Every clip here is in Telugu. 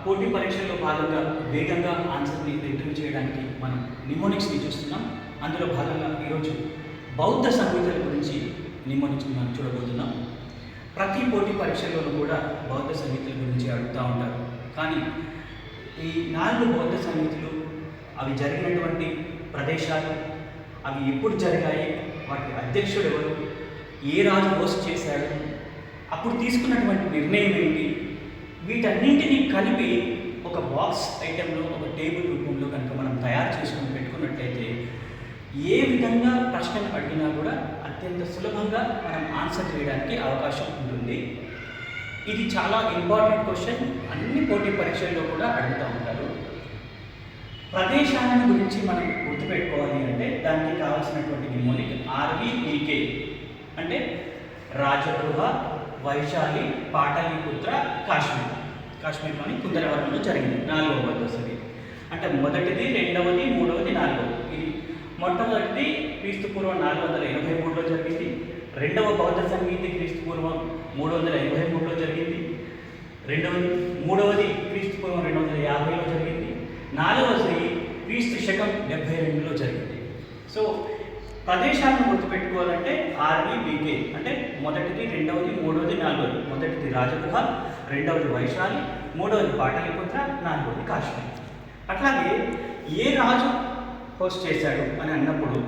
పోటీ పరీక్షల్లో భాగంగా వేగంగా ఆన్సర్ని రిట్రీవ్ చేయడానికి మనం నిమోనిక్స్ని చూస్తున్నాం. అందులో భాగంగా ఈరోజు బౌద్ధ సంహితల గురించి నిమోనిక్స్ని మనం చూడబోతున్నాం. ప్రతి పోటీ పరీక్షల్లోనూ కూడా బౌద్ధ సంహితల గురించి అడుగుతూ ఉంటారు. కానీ ఈ 4 బౌద్ధ సంహితలు అవి జరిగినటువంటి ప్రదేశాలు, అవి ఎప్పుడు జరిగాయి, వాటి అధ్యక్షుడు ఎవరు, ఏ రాజు హోస్ట్ చేశాడు, అప్పుడు తీసుకున్నటువంటి నిర్ణయం ఏంటి, వీటన్నింటినీ కలిపి ఒక బాక్స్ ఐటెంలో ఒక టేబుల్ రూపంలో కనుక మనం తయారు చేసుకొని పెట్టుకున్నట్లయితే ఏ విధంగా ప్రశ్నలు అడిగినా కూడా అత్యంత సులభంగా మనం ఆన్సర్ చేయడానికి అవకాశం ఉంటుంది. ఇది చాలా ఇంపార్టెంట్ క్వశ్చన్, అన్ని పోటీ పరీక్షల్లో కూడా అడుగుతూ ఉంటారు. ప్రదేశాలను గురించి మనం గుర్తుపెట్టుకోవాలి అంటే దానికి కావాల్సినటువంటి నిమోనిక్ RVPK అంటే రాజగృహ, వైశాలి, పాటలీపుత్ర, కాశ్మీర్లోని కుందరవరంలో జరిగింది 4వ బౌద్ధ సంహిత. అంటే మొదటిది, రెండవది, మూడవది, నాలుగవది. ఇది మొట్టమొదటిది క్రీస్తుపూర్వం 483లో జరిగింది. రెండవ బౌద్ధ సంహిత క్రీస్తుపూర్వం 383లో జరిగింది. మూడవది క్రీస్తుపూర్వం 250లో జరిగింది. నాలుగవది క్రీస్తు శకం 72లో జరిగింది. సో ప్రదేశాలను గుర్తుపెట్టుకోవాలంటే RVPK అంటే మొదటిది, రెండవది, మూడవది, నాలుగవది. మొదటిది రాజగృహ, రెండవది వైశాలి, మూడవది పాటలీపుత్ర, నాలుగవది కాశ్మీర్. అట్లాగే ఏ రాజు హోస్ట్ చేశాడు అని అన్నప్పుడు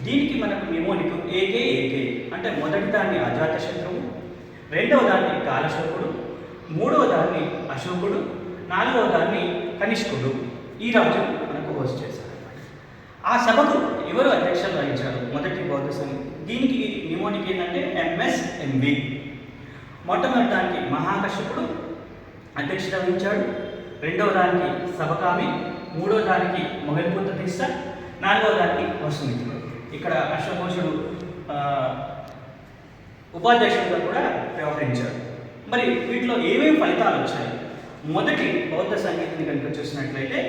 దీనికి మనకు నిమోనిక్ AK అంటే మొదటి దాన్ని అజాతశత్రువు, రెండవ దాన్ని కాలశోకుడు, మూడవ దాన్ని అశోకుడు, నాలుగవ దాన్ని కనిష్కుడు. ఈ రాజు మనకు హోస్ట్ చేశారు. ఆ సభకు ఎవరు అధ్యక్షత వహించారు? మొదటి బౌద్ధ సంఘం. దీనికి నిమోనిక్ ఏంటంటే MSMV. మొట్టమొదటి దానికి మహాకశ్యపుడు అధ్యక్షత వహించాడు, రెండవ దానికి సభకామి, మూడవ దానికి మొగల్పుత్ర తీస్త, నాలుగవ దానికి వసుమిత్రుడు. ఇక్కడ అశ్వఘోషుడు ఉపాధ్యక్షుడిగా కూడా వ్యవహరించాడు. మరి వీటిలో ఏమేమి ఫలితాలు వచ్చాయి? మొదటి బౌద్ధ సంగీతాన్ని కనుక చూసినట్లయితే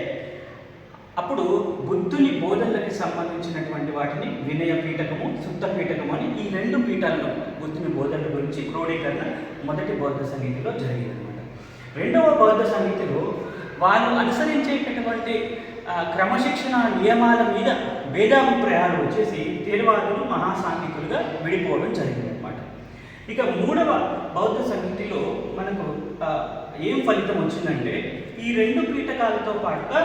అప్పుడు బుద్ధుని బోధనలకు సంబంధించినటువంటి వాటిని వినయ పీఠకము, సుత్త పీఠకము అని ఈ 2 పీఠాల్లో బుద్ధుని బోధనల గురించి క్రోడీకరణ మొదటి బౌద్ధ సంగీతంలో జరిగిందనమాట. రెండవ బౌద్ధ సంగీతంలో వాళ్ళు అనుసరించేటటువంటి క్రమశిక్షణ నియమాల మీద భేదాభిప్రాయాలు వచ్చేసి తేరవాదులు, మహాసాంఘికులుగా విడిపోవడం జరిగిందనమాట. ఇక మూడవ బౌద్ధ సంగీతిలో మనకు ఏం ఫలితం వచ్చిందంటే ఈ 2 పీఠకాలతో పాటుగా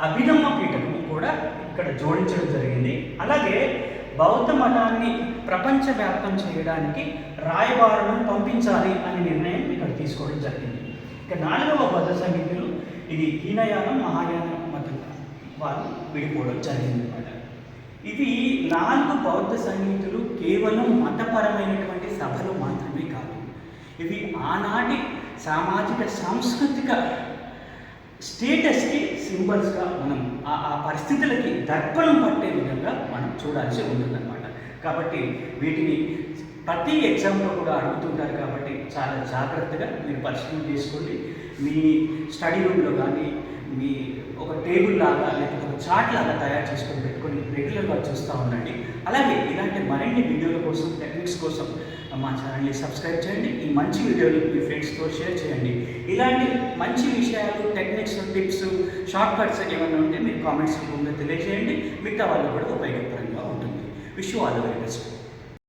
అభినవ పీఠకం కూడా ఇక్కడ జోడించడం జరిగింది. అలాగే బౌద్ధ మతాన్ని ప్రపంచవ్యాప్తం చేయడానికి రాయబారులను పంపించాలి అనే నిర్ణయం ఇక్కడ తీసుకోవడం జరిగింది. ఇక 4వ బౌద్ధ సంగీతులు ఇది హీనయానం, మహాయానం మతం వాళ్ళు విడిపోవడం జరిగిందన్నమాట. ఇవి 4 బౌద్ధ సంగీతులు కేవలం మతపరమైనటువంటి సభలు మాత్రమే కాదు. ఇవి ఆనాటి సామాజిక సాంస్కృతిక స్టేటస్కి సింబల్స్గా మనం ఆ పరిస్థితులకి దర్పణం పట్టే విధంగా మనం చూడాల్సి ఉంటుందన్నమాట. కాబట్టి వీటిని ప్రతి ఎగ్జామ్లో కూడా అడుగుతుంటారు కాబట్టి చాలా జాగ్రత్తగా మీరు పరిశీలన చేసుకోండి. మీ స్టడీ రూమ్లో కానీ మీ ఒక టేబుల్ లాగా లేకపోతే ఒక చార్ట్ లాగా తయారు చేసుకొని పెట్టుకొని రెగ్యులర్గా చూస్తూ ఉండండి. అలాగే ఇలాంటి మరిన్ని వీడియోల కోసం, టెక్నిక్స్ కోసం మా ఛానల్ని సబ్స్క్రైబ్ చేయండి. ఈ మంచి వీడియోలు మీ ఫ్రెండ్స్తో షేర్ చేయండి. ఇలాంటి మంచి విషయాలు, టెక్నిక్స్, టిప్స్, షార్ట్ కట్స్ ఏమైనా ఉంటే మీరు కామెంట్స్ రూపంలో తెలియజేయండి. మిగతా వాళ్ళు కూడా ఉపయోగకరంగా ఉంటుంది. Wish you all the very best.